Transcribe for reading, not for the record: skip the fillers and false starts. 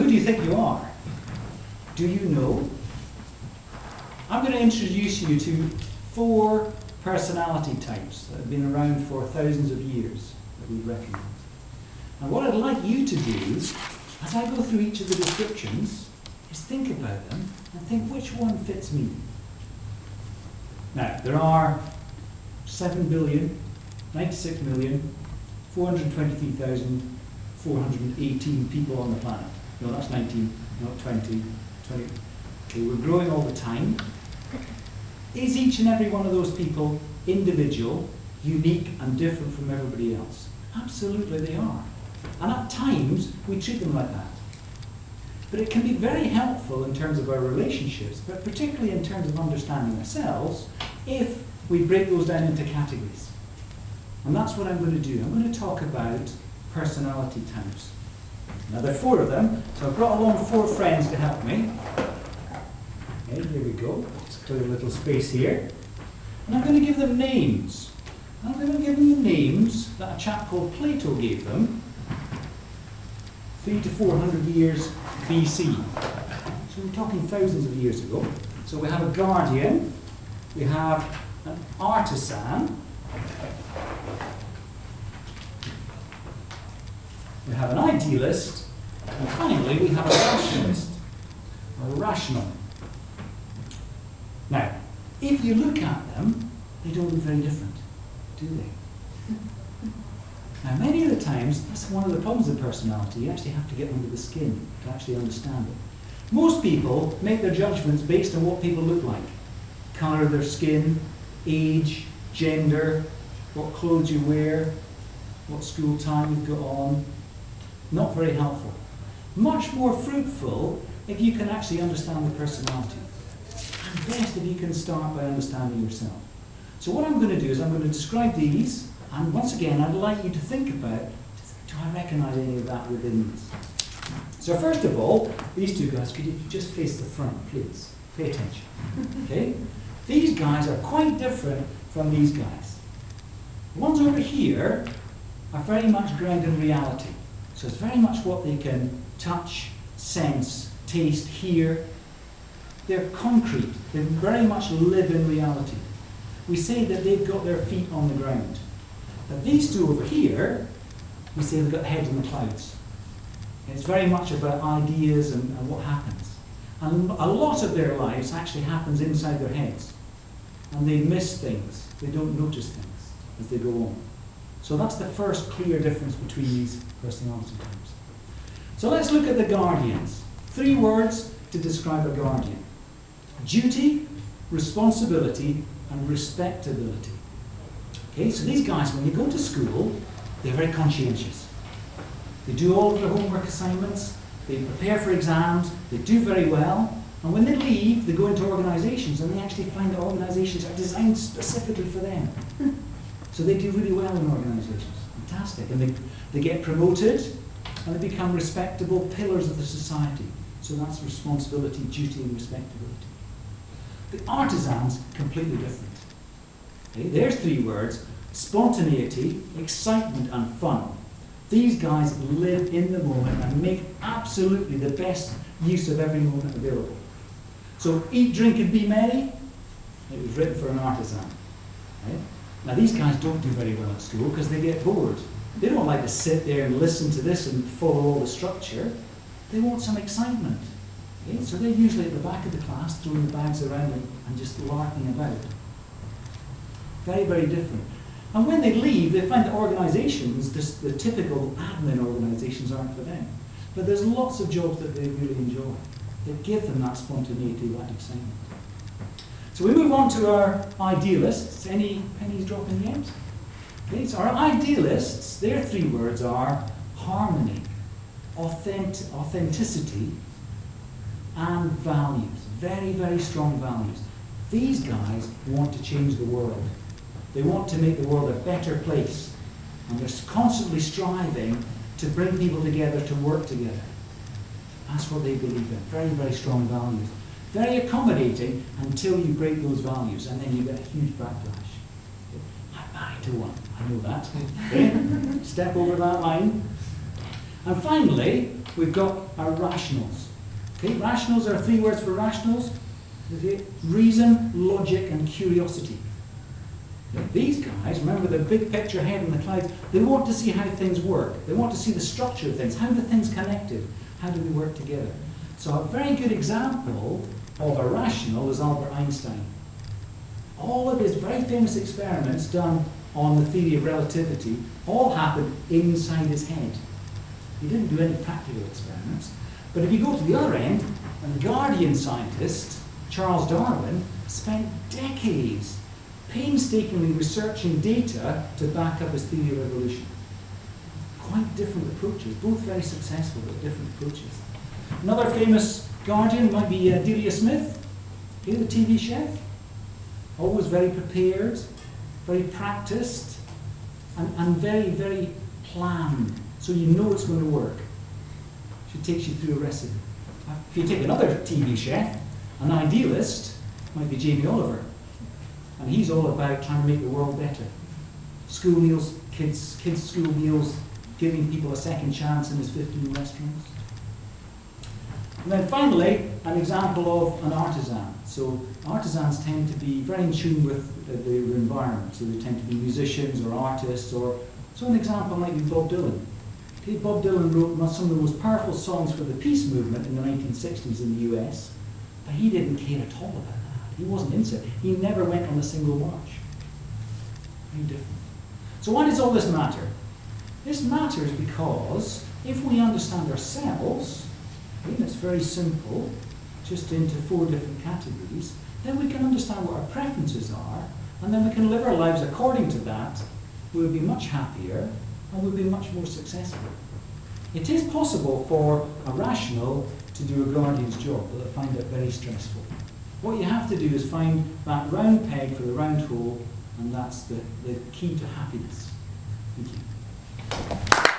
who do you think you are? Do you know? I'm going to introduce you to 4 personality types that have been around for thousands of years that we recognize. And what I'd like you to do, as I go through each of the descriptions, is think about them and think which one fits me. Now, there are 7,096,423,418 people on the planet. No, that's 19, not 20, 20. Okay, we're growing all the time. Is each and every one of those people individual, unique, and different from everybody else? Absolutely they are. And at times, we treat them like that. But it can be very helpful in terms of our relationships, but particularly in terms of understanding ourselves, if we break those down into categories. And that's what I'm going to do. I'm going to talk about personality types. Now, there are 4 of them, so I've brought along 4 friends to help me. Okay, here we go. Just clear a little space here. And I'm going to give them names. I'm going to give them the names that a chap called Plato gave them 300 to 400 years BC. So we're talking thousands of years ago. So we have a guardian, we have an artisan, we have an idealist, and finally we have a rationalist, or a rational. Now, if you look at them, they don't look very different, do they? Now, many of the times, that's one of the problems with personality. You actually have to get under the skin to actually understand it. Most people make their judgments based on what people look like. Colour of their skin, age, gender, what clothes you wear, what school time you've got on. Not very helpful. Much more fruitful if you can actually understand the personality. And best if you can start by understanding yourself. So what I'm going to do is I'm going to describe these, and once again I'd like you to think about, do I recognise any of that within these? So first of all, these 2 guys, could you just face the front, please? Pay attention. Okay? These guys are quite different from these guys. The ones over here are very much grounded in reality. So it's very much what they can touch, sense, taste, hear. They're concrete. They very much live in reality. We say that they've got their feet on the ground. But these 2 over here, we say they've got heads in the clouds. It's very much about ideas and what happens. And a lot of their lives actually happens inside their heads. And they miss things. They don't notice things as they go on. So that's the first clear difference between these personality types. So let's look at the guardians. 3 words to describe a guardian. Duty, responsibility, and respectability. Okay, so these guys, when they go to school, they're very conscientious. They do all of their homework assignments, they prepare for exams, they do very well, and when they leave, they go into organisations, and they actually find that organisations are designed specifically for them. So they do really well in organisations. Fantastic. And they get promoted, and they become respectable pillars of the society. So that's responsibility, duty, and respectability. The artisans, completely different. Okay, there's 3 words: spontaneity, excitement, and fun. These guys live in the moment and make absolutely the best use of every moment available. So eat, drink, and be merry, it was written for an artisan. Right? Now these guys don't do very well at school because they get bored. They don't like to sit there and listen to this and follow all the structure. They want some excitement. Okay? So they're usually at the back of the class throwing the bags around and just larking about. Very, very different. And when they leave, they find that organisations, the typical admin organisations, aren't for them. But there's lots of jobs that they really enjoy, that give them that spontaneity, that excitement. So we move on to our idealists. Any pennies dropping yet? Okay, so our idealists, their 3 words are harmony, authenticity, and values. Very, very strong values. These guys want to change the world. They want to make the world a better place. And they're constantly striving to bring people together to work together. That's what they believe in. Very, very strong values. Very accommodating until you break those values, and then you get a huge backlash. I'm married to one, I know that. Okay? Step over that line. And finally, we've got our rationals. Okay, rationals are 3 words for rationals. Reason, logic, and curiosity. Now, these guys, remember the big picture head in the clouds, they want to see how things work. They want to see the structure of things. How are the things connected? How do they work together? So a very good example of a rational is Albert Einstein. All of his very famous experiments done on the theory of relativity all happened inside his head. He didn't do any practical experiments. But if you go to the other end, a Guardian scientist, Charles Darwin, spent decades painstakingly researching data to back up his theory of evolution. Quite different approaches, both very successful, but different approaches. Another famous Guardian might be Delia Smith, okay, the TV chef. Always very prepared, very practiced, and very, very planned, so you know it's going to work. She takes you through a recipe. If you take another TV chef, an idealist, might be Jamie Oliver, and he's all about trying to make the world better. School meals, kids' school meals, giving people a second chance in his 15 restaurants. And then finally, an example of an artisan. So artisans tend to be very in tune with their environment. So they tend to be musicians or artists, or so an example might be Bob Dylan. Okay, Bob Dylan wrote some of the most powerful songs for the peace movement in the 1960s in the US, but he didn't care at all about that. He wasn't into it. He never went on a single march. Very different. So why does all this matter? This matters because if we understand ourselves, and it's very simple, just into 4 different categories, then we can understand what our preferences are, and then we can live our lives according to that. We'll be much happier, and we'll be much more successful. It is possible for a rational to do a guardian's job, but I find it very stressful. What you have to do is find that round peg for the round hole, and that's the key to happiness. Thank you.